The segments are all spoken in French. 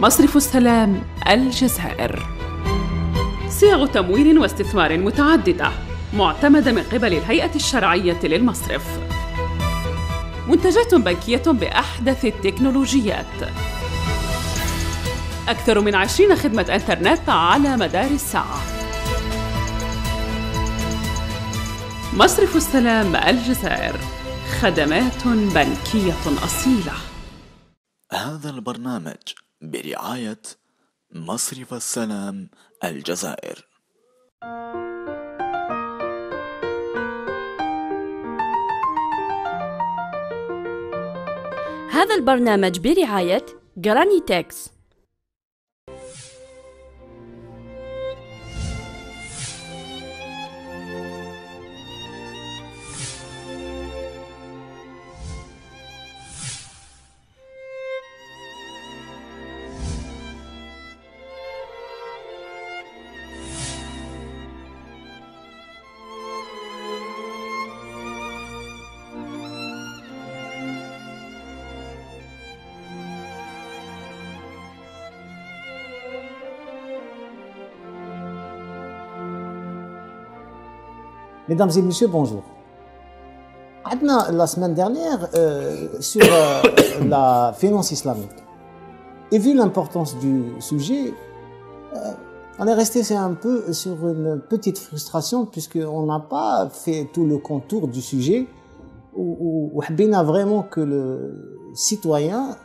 مصرف السلام الجزائر. صيغ تمويل واستثمار متعددة معتمدة من قبل الهيئة الشرعية للمصرف. منتجات بنكية بأحدث التكنولوجيات. أكثر من 20 خدمة إنترنت على مدار الساعة. مصرف السلام الجزائر، خدمات بنكية أصيلة. هذا البرنامج برعاية مصرف السلام الجزائر. هذا البرنامج برعاية جرانيتكس. Mesdames et messieurs, bonjour. La semaine dernière, sur la finance islamique. Et vu l'importance du sujet, on est resté un peu sur une petite frustration puisqu'on n'a pas fait tout le contour du sujet où on a vraiment que le citoyen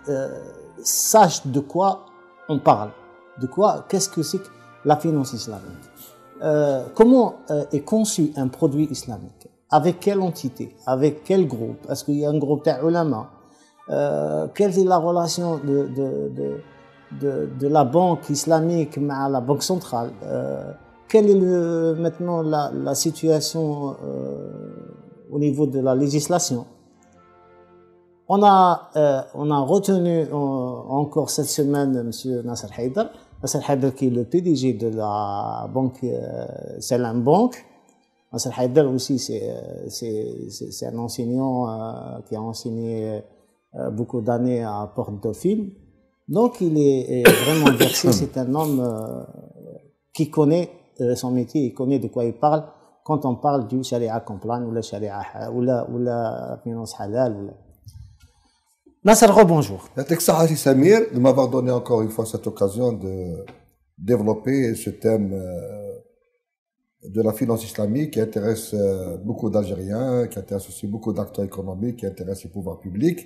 sache de quoi on parle, qu'est-ce que c'est que la finance islamique. Comment est conçu un produit islamique? Avec quelle entité? Avec quel groupe? Est-ce qu'il y a un groupe d'ulama? Quelle est la relation de la banque islamique à la banque centrale? Quelle est maintenant la situation au niveau de la législation? On a retenu encore cette semaine M. Nasser Haïdar. Nasser Haïdar qui est le PDG de la banque Salam Bank. Nasser Haïdar aussi c'est un enseignant qui a enseigné beaucoup d'années à Port-Dauphine. Donc il est vraiment versé, c'est un homme qui connaît son métier, il connaît de quoi il parle quand on parle du sharia compliant ou la sharia ou la finance halal. Nasser, bonjour. Merci Samir de m'avoir donné encore une fois cette occasion de développer ce thème de la finance islamique qui intéresse beaucoup d'Algériens, qui intéresse aussi beaucoup d'acteurs économiques, qui intéresse les pouvoirs publics.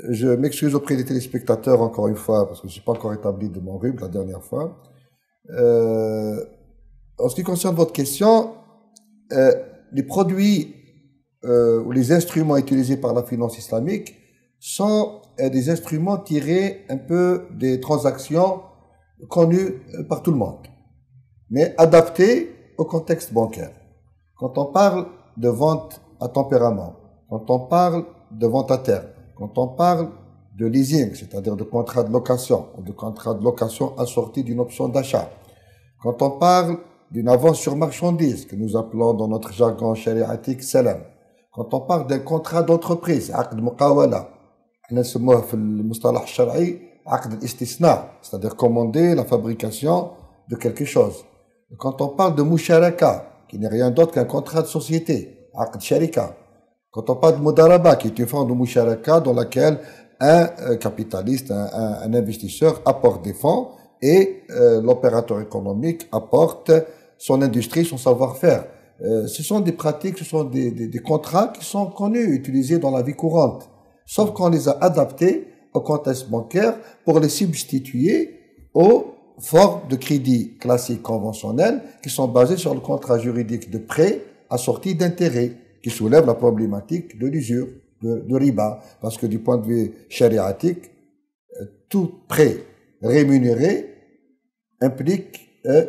Je m'excuse auprès des téléspectateurs encore une fois parce que je ne suis pas encore établi de mon rhume la dernière fois. En ce qui concerne votre question, les produits ou les instruments utilisés par la finance islamique sont des instruments tirés un peu des transactions connues par tout le monde, mais adaptés au contexte bancaire. Quand on parle de vente à tempérament, quand on parle de vente à terme, quand on parle de leasing, c'est-à-dire de contrat de location, ou de contrat de location assorti d'une option d'achat, quand on parle d'une avance sur marchandise, que nous appelons dans notre jargon shariatique salam, quand on parle d'un contrat d'entreprise, aqd muqawala, نسموه في المصطلح الشرعي عقد الاستثناء, c'est-à-dire commander la fabrication de quelque chose. Quand on parle de musharaka, qui n'est rien d'autre qu'un contrat de société, عقد sharika. Quand on parle de mudaraba, qui est une forme de musharaka dans laquelle un capitaliste, un investisseur apporte des fonds et l'opérateur économique apporte son industrie, son savoir-faire. Ce sont des pratiques, ce sont des contrats qui sont connus, utilisés dans la vie courante. Sauf qu'on les a adaptés au contexte bancaire pour les substituer aux formes de crédit classiques conventionnelles qui sont basées sur le contrat juridique de prêt assorti d'intérêt, qui soulève la problématique de l'usure, de riba. Parce que du point de vue chariatique, tout prêt rémunéré implique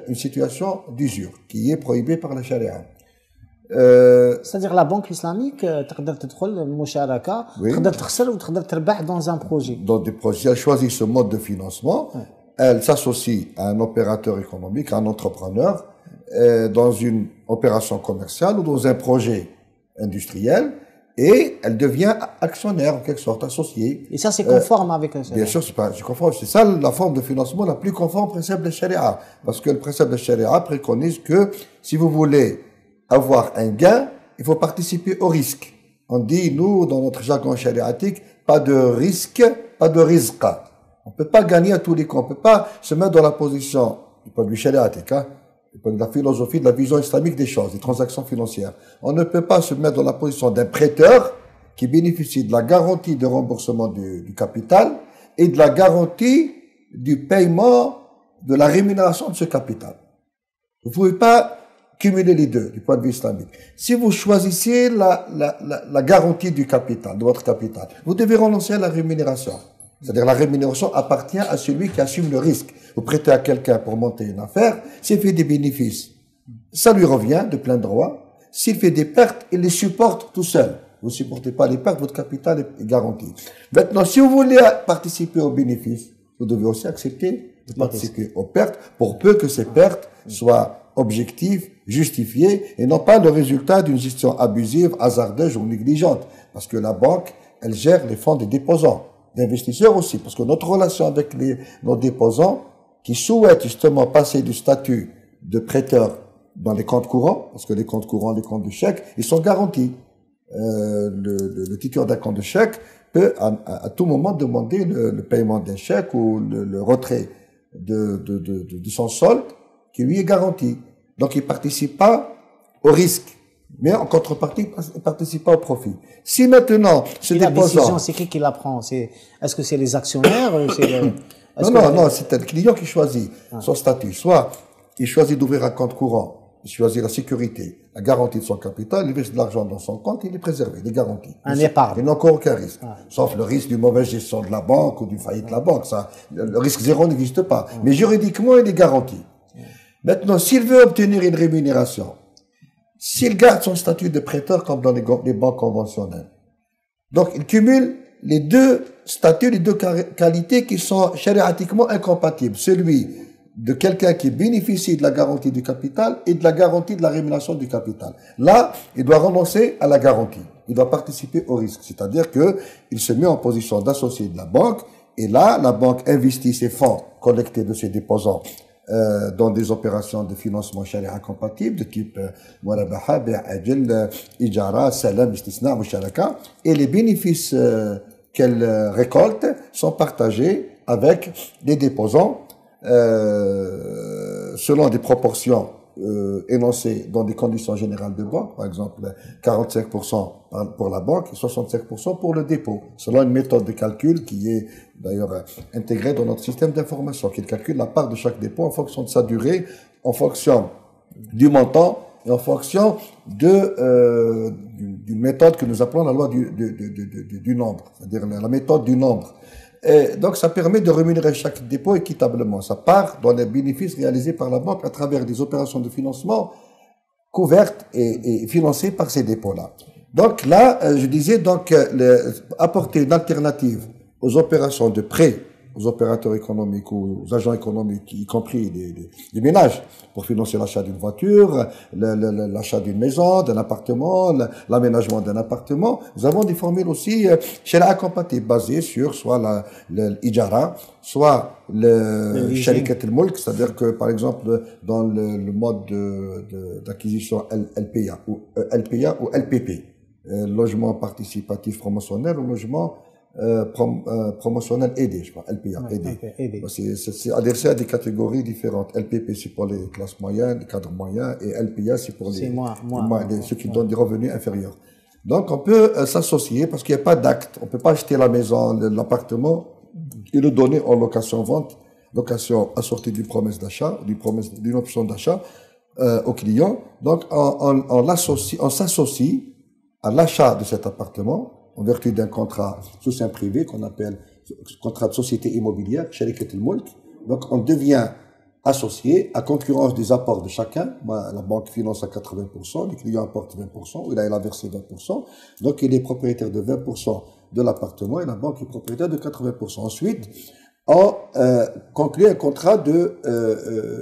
une situation d'usure qui est prohibée par la charia. C'est-à-dire la banque islamique تقدر تدخل المشاركة تقدر تخسر وتقدر تربح dans un projet. Dans des projets, elle choisit ce mode de financement, elle s'associe à un opérateur économique, à un entrepreneur dans une opération commerciale ou dans un projet industriel et elle devient actionnaire en quelque sorte, associée. Et ça, c'est conforme avec le Bien sûr, c'est conforme. C'est ça la forme de financement la plus conforme au précepte de Sharia. Parce que le précepte de Sharia préconise que si vous voulez avoir un gain, il faut participer au risque. On dit, nous, dans notre jargon shariatique, pas de risque, pas de rizqa. On ne peut pas gagner à tous les coups. On ne peut pas se mettre dans la position, du point de vue shariatique, du point de la philosophie, de la vision islamique des choses, des transactions financières. On ne peut pas se mettre dans la position d'un prêteur qui bénéficie de la garantie de remboursement du capital et de la garantie du paiement de la rémunération de ce capital. Vous ne pouvez pas cumuler les deux du point de vue islamique. Si vous choisissez la garantie du capital, de votre capital, vous devez renoncer à la rémunération. C'est-à-dire la rémunération appartient à celui qui assume le risque. Vous prêtez à quelqu'un pour monter une affaire, s'il fait des bénéfices, ça lui revient de plein droit. S'il fait des pertes, il les supporte tout seul. Vous ne supportez pas les pertes, votre capital est garanti. Maintenant, si vous voulez participer aux bénéfices, vous devez aussi accepter de participer aux pertes, pour peu que ces pertes soient objectives, justifiées, et non pas le résultat d'une gestion abusive, hasardeuse ou négligente. Parce que la banque, elle gère les fonds des déposants, d'investisseurs aussi, parce que notre relation avec nos déposants, qui souhaitent justement passer du statut de prêteur dans les comptes courants, parce que les comptes courants, les comptes de chèque, ils sont garantis. Le titulaire d'un compte de chèque peut à tout moment demander le paiement d'un chèque ou le retrait de son solde qui lui est garanti. Donc il ne participe pas au risque, mais en contrepartie, il ne participe pas au profit. Si maintenant ce déposant... La décision, c'est qui la prend? Est-ce que c'est les actionnaires ou c'est Non, c'est le client qui choisit son statut. Soit il choisit d'ouvrir un compte courant, il choisit la sécurité, la garantie de son capital, il verse de l'argent dans son compte, il est préservé, il est garanti. Un épargne. Il n'a encore aucun risque. Sauf le risque d'une mauvaise gestion de la banque ou d'une faillite de la banque. Ça, le risque zéro n'existe pas. Mais juridiquement, il est garanti. Maintenant, s'il veut obtenir une rémunération, s'il garde son statut de prêteur comme dans les banques conventionnelles, donc il cumule les deux statuts, les deux qualités qui sont chariatiquement incompatibles. Celui de quelqu'un qui bénéficie de la garantie du capital et de la garantie de la rémunération du capital. Là, il doit renoncer à la garantie. Il doit participer au risque. C'est-à-dire qu'il se met en position d'associé de la banque et là, la banque investit ses fonds collectés de ses déposants dans des opérations de financement sharia compatibles de type Murabaha, Bi'ajil, Ijara, Salam, Istisna, Musharaka, et les bénéfices qu'elle récolte sont partagés avec les déposants selon des proportions énoncées dans des conditions générales de banque, par exemple 45% pour la banque et 65% pour le dépôt, selon une méthode de calcul qui est d'ailleurs intégrée dans notre système d'information, qui calcule la part de chaque dépôt en fonction de sa durée, en fonction du montant et en fonction d'une méthode que nous appelons la loi du nombre, c'est-à-dire la méthode du nombre. Et donc, ça permet de rémunérer chaque dépôt équitablement. Ça part dans les bénéfices réalisés par la banque à travers des opérations de financement couvertes et financées par ces dépôts-là. Donc là, je disais donc apporter une alternative aux opérations de prêt, aux opérateurs économiques ou aux agents économiques, y compris les ménages, pour financer l'achat d'une voiture, l'achat d'une maison, d'un appartement, l'aménagement d'un appartement. Nous avons des formules aussi sharia compatibles basées sur soit l'ijara, soit le sharikat al-mulk, c'est-à-dire que par exemple dans le mode d'acquisition LPA ou LPP, logement participatif promotionnel ou logement promotionnel aidé, je crois, LPA, aidé. C'est adressé à des catégories différentes. LPP, c'est pour les classes moyennes, les cadres moyens, et LPA, c'est pour ceux qui donnent des revenus inférieurs. Donc, on peut s'associer parce qu'il n'y a pas d'acte. On ne peut pas acheter la maison, l'appartement et le donner en location-vente, location assortie d'une promesse d'achat, d'une option d'achat au client. Donc, on s'associe à l'achat de cet appartement en vertu d'un contrat sous seing privé qu'on appelle contrat de société immobilière, Sharikat al-Mulk. Donc, on devient associé à concurrence des apports de chacun. La banque finance à 80%, le client apporte 20%, il a versé 20%. Donc, il est propriétaire de 20% de l'appartement et la banque est propriétaire de 80%. Ensuite, on conclut un contrat de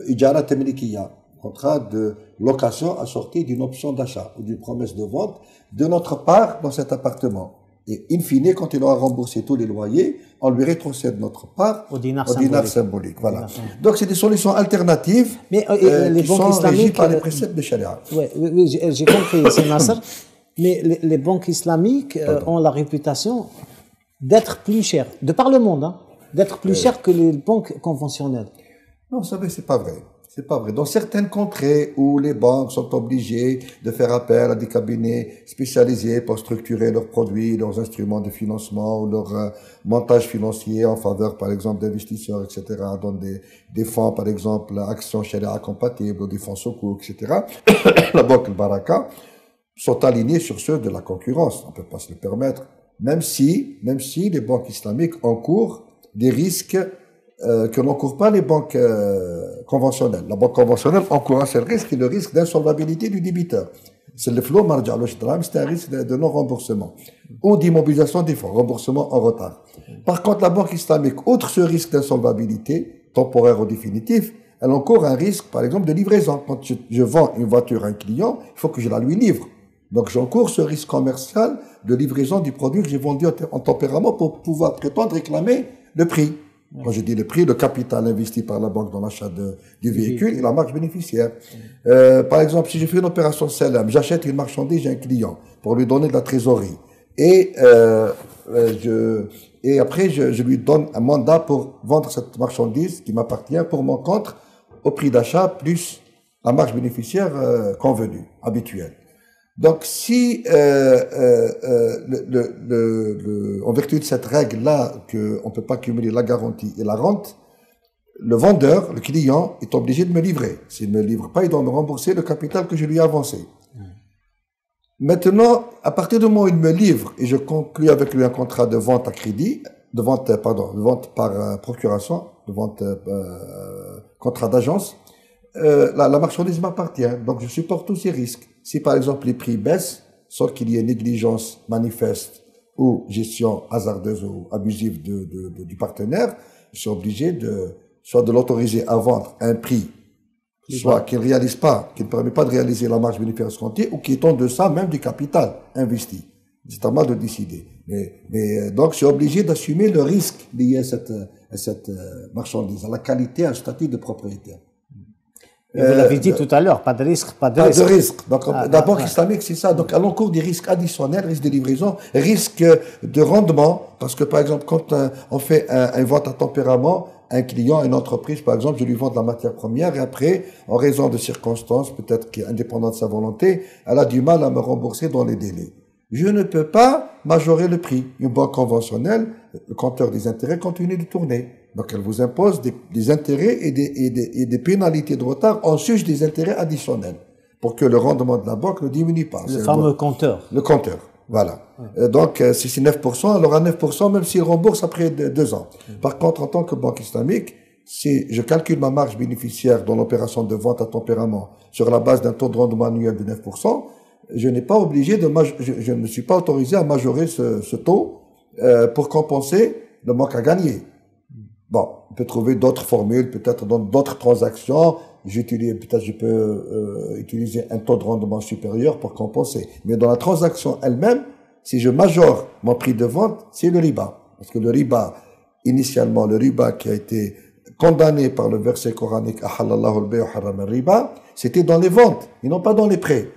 Ijara Tamlikiya, contrat de location assorti d'une option d'achat ou d'une promesse de vente de notre part dans cet appartement. Et in fine, quand il aura remboursé tous les loyers, on lui rétrocède notre part Au dinar symbolique. Voilà. Donc, c'est des solutions alternatives mais, les qui banques sont régies islamiques, par les préceptes de Sharia. Oui, j'ai compris, c'est Nasser. Mais les banques islamiques ont la réputation d'être plus chères, de par le monde, hein, d'être plus chères que les banques conventionnelles. Non, vous savez, c'est pas vrai. C'est pas vrai. Dans certaines contrées où les banques sont obligées de faire appel à des cabinets spécialisés pour structurer leurs produits, leurs instruments de financement ou leur montage financier en faveur, par exemple, d'investisseurs, etc., dans des fonds, par exemple, actions Sharia compatibles ou des fonds Sukuk, etc., la banque El Baraka sont alignés sur ceux de la concurrence. On ne peut pas se le permettre. Même si les banques islamiques encourent des risques que n'encourent pas les banques conventionnelles. La banque conventionnelle encourt un seul risque, le risque d'insolvabilité du débiteur. C'est le flot marja al-ishtram, c'est un risque de non-remboursement ou d'immobilisation des fonds, remboursement en retard. Par contre, la banque islamique, outre ce risque d'insolvabilité, temporaire ou définitif, elle encourt un risque, par exemple, de livraison. Quand je vends une voiture à un client, il faut que je la lui livre. Donc, j'encours ce risque commercial de livraison du produit que j'ai vendu en tempérament pour pouvoir prétendre réclamer le prix. Quand je dis le prix, le capital investi par la banque dans l'achat du véhicule et la marge bénéficiaire. Par exemple, si je fais une opération Salam, j'achète une marchandise à un client pour lui donner de la trésorerie et après je lui donne un mandat pour vendre cette marchandise qui m'appartient pour mon compte au prix d'achat plus la marge bénéficiaire convenue, habituelle. Donc, si en vertu de cette règle-là, qu'on ne peut pas cumuler la garantie et la rente, le vendeur, le client, est obligé de me livrer. S'il ne me livre pas, il doit me rembourser le capital que je lui ai avancé. Maintenant, à partir du moment où il me livre et je conclus avec lui un contrat de vente à crédit, de vente par procuration, de vente contrat d'agence, la marchandise m'appartient, donc je supporte tous ces risques. Si par exemple les prix baissent, sans qu'il y ait négligence manifeste ou gestion hasardeuse ou abusive du partenaire, je suis obligé soit de l'autoriser à vendre à un prix, soit qu'il ne réalise pas, qu'il ne permet pas de réaliser la marge bénéficiaire escomptée ou qui est en deçà même du capital investi. C'est à moi de décider. Mais donc je suis obligé d'assumer le risque lié à cette marchandise, à la qualité, à un statut de propriétaire. Vous l'avez dit tout à l'heure, pas de risque, pas de Pas risque. de risque. Donc, la banque islamique, c'est ça. Donc, elle encourt des risques additionnels, risque de livraison, risque de rendement. Parce que, par exemple, quand on fait un vente à tempérament, un client, une entreprise, par exemple, je lui vends de la matière première et après, en raison de circonstances, peut-être indépendantes de sa volonté, elle a du mal à me rembourser dans les délais. Je ne peux pas majorer le prix. Une banque conventionnelle, le compteur des intérêts continue de tourner. Donc, elle vous impose des intérêts et des pénalités de retard en sus des intérêts additionnels pour que le rendement de la banque ne diminue pas. Le fameux compteur. Le compteur, voilà. Donc, si c'est 9%, elle aura 9% même s'il rembourse après 2 ans. Par contre, en tant que banque islamique, si je calcule ma marge bénéficiaire dans l'opération de vente à tempérament sur la base d'un taux de rendement annuel de 9%, je n'ai pas obligé je ne suis pas autorisé à majorer ce taux pour compenser le manque à gagner. Bon, on peut trouver d'autres formules, peut-être dans d'autres transactions. Peut-être je peux utiliser un taux de rendement supérieur pour compenser. Mais dans la transaction elle-même, si je majore mon prix de vente, c'est le riba. Parce que le riba, initialement, le riba qui a été condamné par le verset coranique « Ahallallahu al-bay' wa harrama al-riba », c'était dans les ventes, et non pas dans les prêts.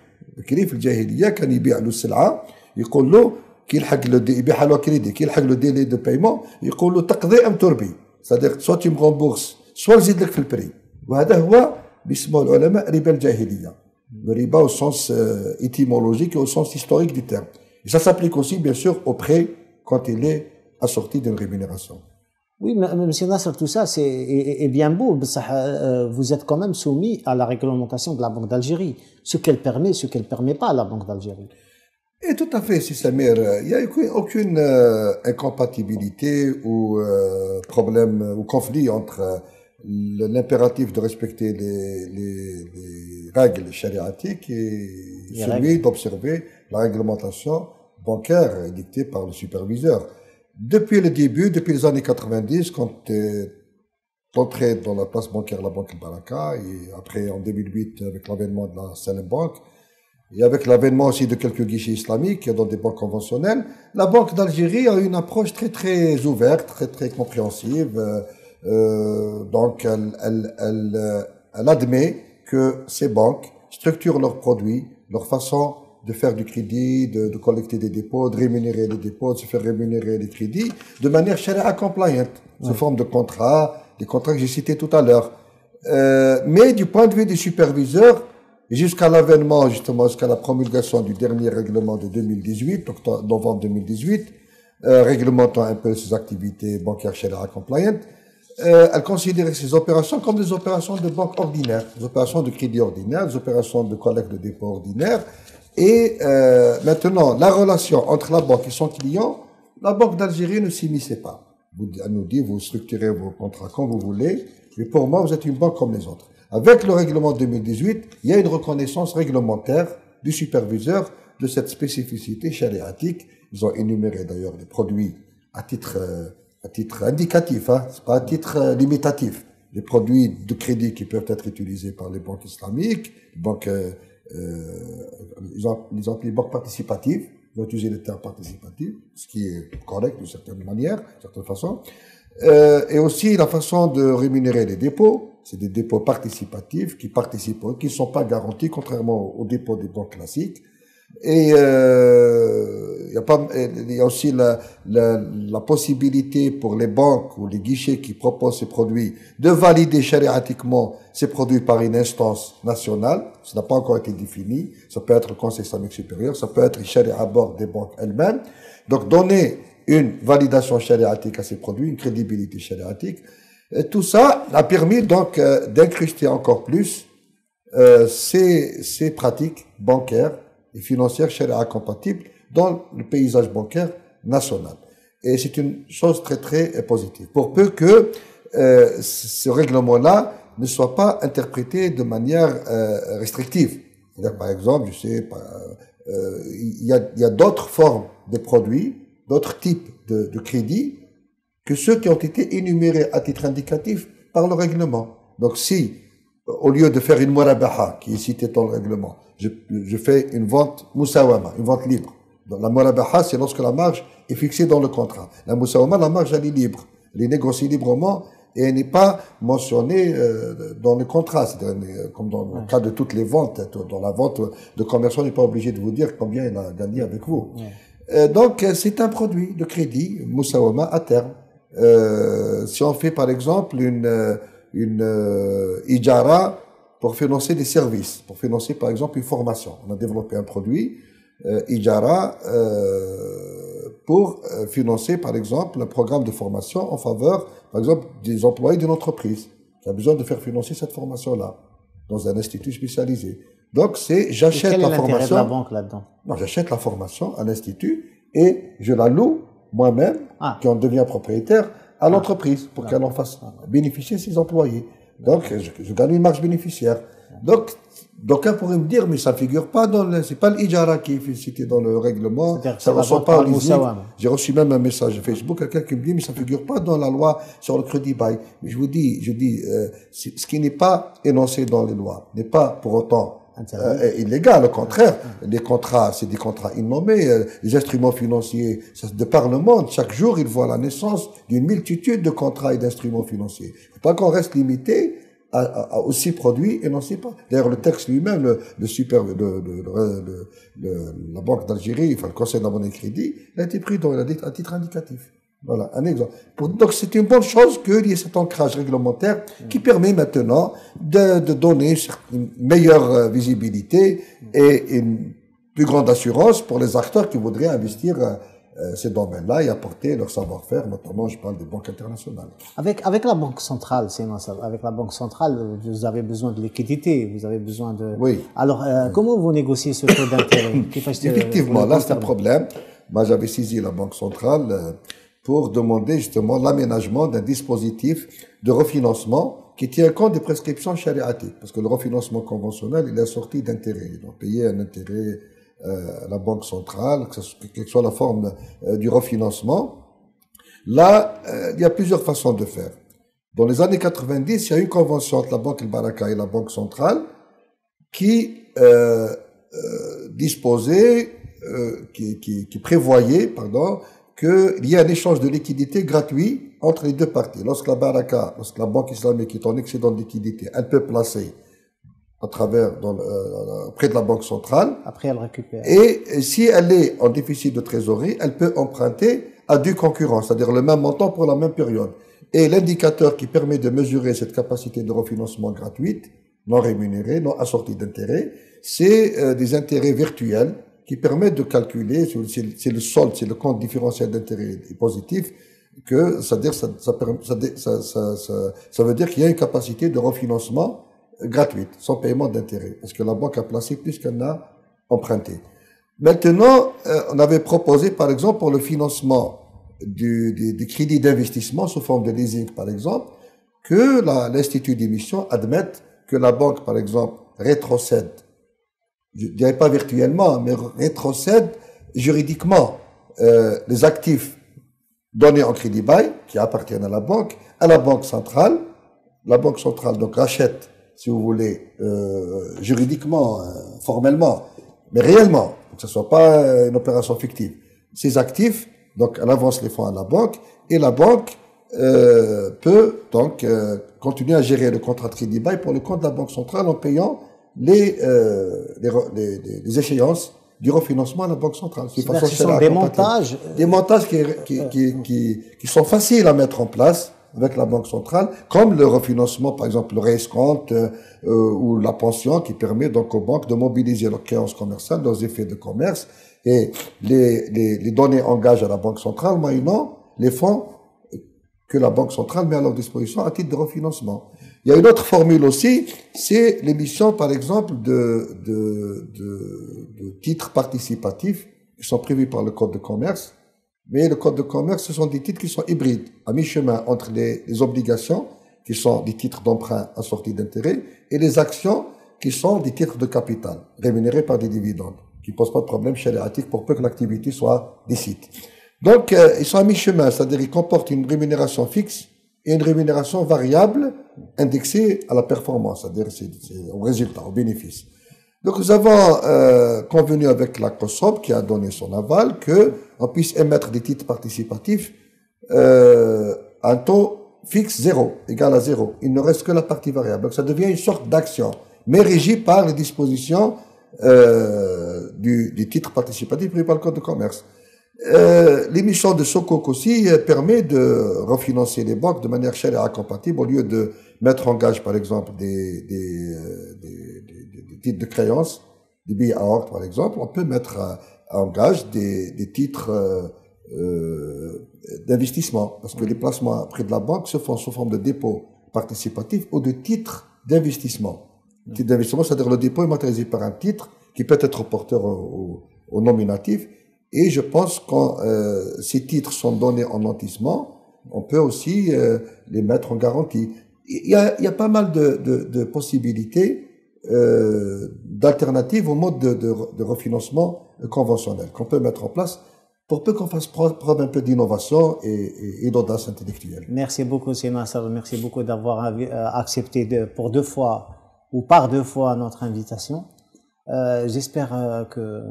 كيف الجاهليه كان يبيع له السلعه يقول له كي يلحق يبيعها له كريدي كي يلحق له ديلي دو بايمون يقول له تقضي ام تربي c'est-à-dire soit tu me rembourses soit نزيد لك في البري وهذا هو بيسموه العلماء ربا الجاهليه le riba au sens étymologique et au sens historique du terme et ça s'applique aussi bien sûr au prêt quand il est assorti d'une rémunération. Oui, mais M. Nasser, tout ça est bien beau, mais vous êtes quand même soumis à la réglementation de la Banque d'Algérie, ce qu'elle permet, ce qu'elle ne permet pas à la Banque d'Algérie. Et tout à fait, si Samir, il n'y a aucune incompatibilité ou problème ou conflit entre l'impératif de respecter les règles chariatiques et celui d'observer la réglementation bancaire dictée par le superviseur. Depuis le début, depuis les années 90, quand d'entrer dans la place bancaire, la Banque Baraka, et après en 2008 avec l'avènement de la Salam Bank, et avec l'avènement aussi de quelques guichets islamiques dans des banques conventionnelles, la Banque d'Algérie a une approche très très ouverte, très très compréhensive. Donc elle admet que ces banques structurent leurs produits, leur façon de faire du crédit, de collecter des dépôts, de rémunérer les dépôts, de se faire rémunérer les crédits, de manière sharia compliant, sous forme de contrats, des contrats que j'ai cités tout à l'heure. Mais du point de vue des superviseurs, jusqu'à l'avènement, justement, jusqu'à la promulgation du dernier règlement de 2018, novembre 2018, réglementant un peu ces activités bancaires sharia compliant, elle considérait ces opérations comme des opérations de banque ordinaire, des opérations de crédit ordinaire, des opérations de collecte de dépôt ordinaire. Et maintenant, la relation entre la banque et son client, la Banque d'Algérie ne s'immisçait pas. Elle nous dit, vous structurez vos contrats comme vous voulez, mais pour moi, vous êtes une banque comme les autres. Avec le règlement 2018, il y a une reconnaissance réglementaire du superviseur de cette spécificité chariatique. Ils ont énuméré d'ailleurs les produits à titre indicatif, hein, c'est pas à titre limitatif. Les produits de crédit qui peuvent être utilisés par les banques islamiques, les banques, ils ont appelé banques participatives, ils ont utilisé le terme participatif, ce qui est correct d'une certaine manière, d'une certaine façon. Et aussi la façon de rémunérer les dépôts, c'est des dépôts participatifs qui participent, qui ne sont pas garantis, contrairement aux dépôts des banques classiques. Et il y a aussi la possibilité pour les banques ou les guichets qui proposent ces produits de valider chariatiquement ces produits par une instance nationale. Ça n'a pas encore été défini. Ça peut être le Conseil islamique supérieur, ça peut être les charia à bord des banques elles-mêmes. Donc donner une validation chariatique à ces produits, une crédibilité chariatique. Et tout ça a permis donc d'incruster encore plus ces pratiques bancaires et financières sharia compatibles dans le paysage bancaire national. Et c'est une chose très très positive. Pour peu que ce règlement-là ne soit pas interprété de manière restrictive. C'est-à-dire, par exemple, je sais, il y a d'autres formes de produits, d'autres types de crédits que ceux qui ont été énumérés à titre indicatif par le règlement. Donc si, au lieu de faire une murabaha, qui est citée dans le règlement, je fais une vente musawama, une vente libre. Donc la murabaha, c'est lorsque la marge est fixée dans le contrat. La musawama, la marge, elle est libre. Elle est négociée librement et elle n'est pas mentionnée dans le contrat. C'est-à-dire, comme dans le cas de toutes les ventes, dans la vente de commerçant, on n'est pas obligé de vous dire combien il a gagné avec vous. Donc c'est un produit de crédit, musawama, à terme. Si on fait par exemple une ijara pour financer des services, pour financer par exemple une formation. On a développé un produit, ijara, pour financer par exemple un programme de formation en faveur, par exemple, des employés d'une entreprise qui a besoin de faire financer cette formation-là dans un institut spécialisé. Donc j'achète la formation. Quel est l'intérêt de la banque là-dedans? Non, j'achète la formation à l'institut et je la loue moi-même, qui en devient propriétaire, à l'entreprise, pour qu'elle en fasse bénéficier ses employés. Donc, je gagne une marge bénéficiaire. Donc, d'aucuns pourraient me dire, mais ça figure pas c'est pas l'ijara qui est cité dans le règlement, ça ne ressort pas au leasing. J'ai reçu même un message Facebook, quelqu'un qui me dit, mais ça figure pas dans la loi sur le crédit bail. Mais je dis, ce qui n'est pas énoncé dans les lois n'est pas pour autant illégal, au contraire. Les contrats, c'est des contrats innommés. Les instruments financiers, de par le monde, chaque jour, ils voient la naissance d'une multitude de contrats et d'instruments financiers. Il ne faut pas qu'on reste limité à aussi produits énoncés pas. D'ailleurs, le texte lui-même, la Banque d'Algérie, enfin, le Conseil de la monnaie et crédit, il a été pris à titre indicatif. Voilà, un exemple. Donc, c'est une bonne chose qu'il y ait cet ancrage réglementaire qui permet maintenant de donner une meilleure visibilité et une plus grande assurance pour les acteurs qui voudraient investir ces domaines-là et apporter leur savoir-faire, notamment, je parle des banques internationales. Avec la Banque centrale, avec la Banque centrale, vous avez besoin de liquidité, vous avez besoin de... Oui. Alors, comment vous négociez ce taux d'intérêt? Effectivement, là, c'est un problème. Moi, j'avais saisi la Banque centrale pour demander justement l'aménagement d'un dispositif de refinancement qui tient compte des prescriptions chariatiques. Parce que le refinancement conventionnel, il est assorti d'intérêts. Ils doivent payer un intérêt à la Banque centrale, quelle que soit la forme du refinancement. Là, il y a plusieurs façons de faire. Dans les années 90, il y a eu une convention entre la Banque El Baraka et la Banque centrale qui disposait, qui prévoyait, pardon, qu'il y ait un échange de liquidités gratuit entre les deux parties. Lorsque la Baraka, lorsque la Banque islamique est en excédent de liquidité, elle peut placer à travers, près de la Banque centrale. Après, elle récupère. Et si elle est en déficit de trésorerie, elle peut emprunter à deux concurrents, c'est-à-dire le même montant pour la même période. Et l'indicateur qui permet de mesurer cette capacité de refinancement gratuite, non rémunérée, non assortie d'intérêts, c'est des intérêts virtuels qui permettent de calculer, c'est le solde, c'est le compte différentiel d'intérêt positif, que ça veut dire qu'il y a une capacité de refinancement gratuite, sans paiement d'intérêt, parce que la banque a placé plus qu'elle n'a emprunté. Maintenant, on avait proposé, par exemple, pour le financement du crédit d'investissement sous forme de leasing, par exemple, que l'institut d'émission admette que la banque, par exemple, rétrocède, je ne dirais pas virtuellement, mais rétrocède juridiquement les actifs donnés en crédit bail, qui appartiennent à la banque centrale. La banque centrale, donc, rachète, si vous voulez, juridiquement, formellement, mais réellement, que ce ne soit pas une opération fictive. Ces actifs, donc, elle avance les fonds à la banque, et la banque peut donc continuer à gérer le contrat de crédit bail pour le compte de la banque centrale en payant les échéances du refinancement à la banque centrale. Ce sont des montages. Des montages qui sont faciles à mettre en place avec la banque centrale, comme le refinancement, par exemple, le réescompte ou la pension, qui permet donc aux banques de mobiliser leurs créances commerciales, leurs effets de commerce, et les donner en gage à la banque centrale, moyennant les fonds que la banque centrale met à leur disposition à titre de refinancement. Il y a une autre formule aussi, c'est l'émission, par exemple, de titres participatifs qui sont prévus par le Code de commerce. Mais le Code de commerce, ce sont des titres qui sont hybrides, à mi-chemin entre les obligations, qui sont des titres d'emprunt assortis d'intérêts, et les actions, qui sont des titres de capital, rémunérés par des dividendes, qui ne posent pas de problème chariatique pour peu que l'activité soit licite. Donc, ils sont à mi-chemin, c'est-à-dire qu'ils comportent une rémunération fixe et une rémunération variable indexée à la performance, c'est-à-dire au résultat, au bénéfice. Donc, nous avons convenu avec la COSOB, qui a donné son aval, qu'on puisse émettre des titres participatifs à un taux fixe 0, égal à 0. Il ne reste que la partie variable. Donc, ça devient une sorte d'action, mais régie par les dispositions du titre participatif prévu par le Code de commerce. L'émission de Sokok aussi permet de refinancer les banques de manière charia compatible au lieu de mettre en gage, par exemple, des titres de créance, des billets à ordre, par exemple. On peut mettre en gage des titres d'investissement, parce que les placements près de la banque se font sous forme de dépôt participatif ou de titres d'investissement. Titre d'investissement, c'est-à-dire le dépôt est matérialisé par un titre qui peut être porteur au nominatif. Et je pense quand ces titres sont donnés en nantissement, on peut aussi les mettre en garantie. Il y a pas mal de possibilités d'alternatives au mode de refinancement conventionnel qu'on peut mettre en place pour peu qu'on fasse preuve un peu d'innovation et d'audace intellectuelle. Merci beaucoup, Seyna Nasser. Merci beaucoup d'avoir accepté pour deux fois ou par deux fois notre invitation. J'espère que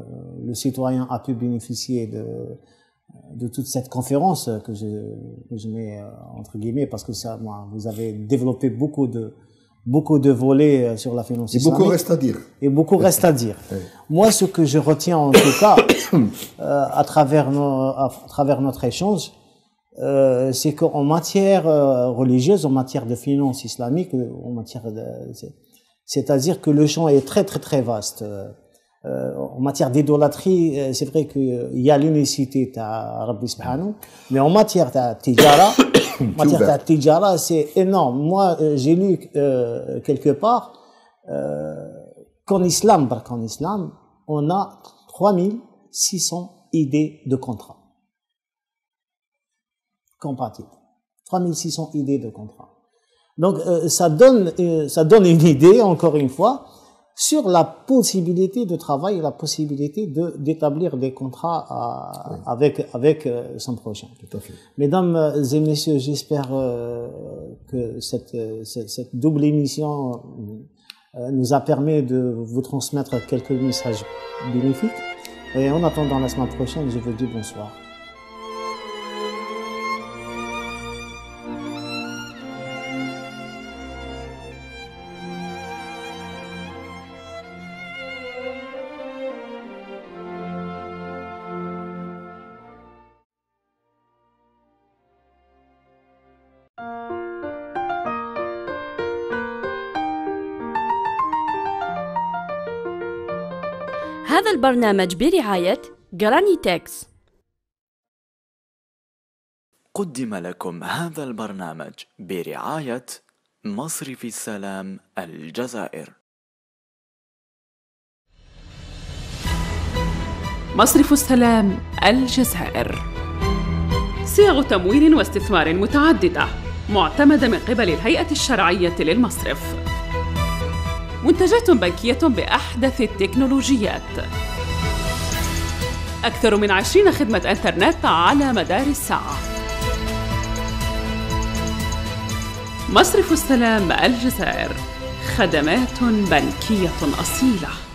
le citoyen a pu bénéficier de toute cette conférence que je mets entre guillemets, parce que ça, moi, vous avez développé beaucoup de volets sur la finance islamique. Et beaucoup reste à dire. Et beaucoup reste à dire. Oui. Moi, ce que je retiens en tout cas à travers notre échange, c'est qu'en matière religieuse, en matière de finance islamique, en matière c'est-à-dire que le champ est très très très vaste. En matière d'idolâtrie, c'est vrai qu'il y a l'unicité de Rabbi Subhanahu, mais en matière de tijara, c'est énorme. Moi, j'ai lu quelque part qu'en islam, on a 3600 idées de contrat compatibles. 3600 idées de contrat. Donc, ça donne une idée, encore une fois, sur la possibilité de travail et la possibilité d'établir des contrats avec son prochain. Tout à fait. Mesdames et messieurs, j'espère que cette double émission nous a permis de vous transmettre quelques messages bénéfiques. Et en attendant la semaine prochaine, je vous dis bonsoir. هذا البرنامج برعاية جرانيتكس. قدم لكم هذا البرنامج برعاية مصرف السلام الجزائر. مصرف السلام الجزائر، صيغ تمويل واستثمار متعددة معتمدة من قبل الهيئة الشرعية للمصرف، منتجات بنكية بأحدث التكنولوجيات، أكثر من 20 خدمة إنترنت على مدار الساعة. مصرف السلام الجزائر، خدمات بنكية أصيلة.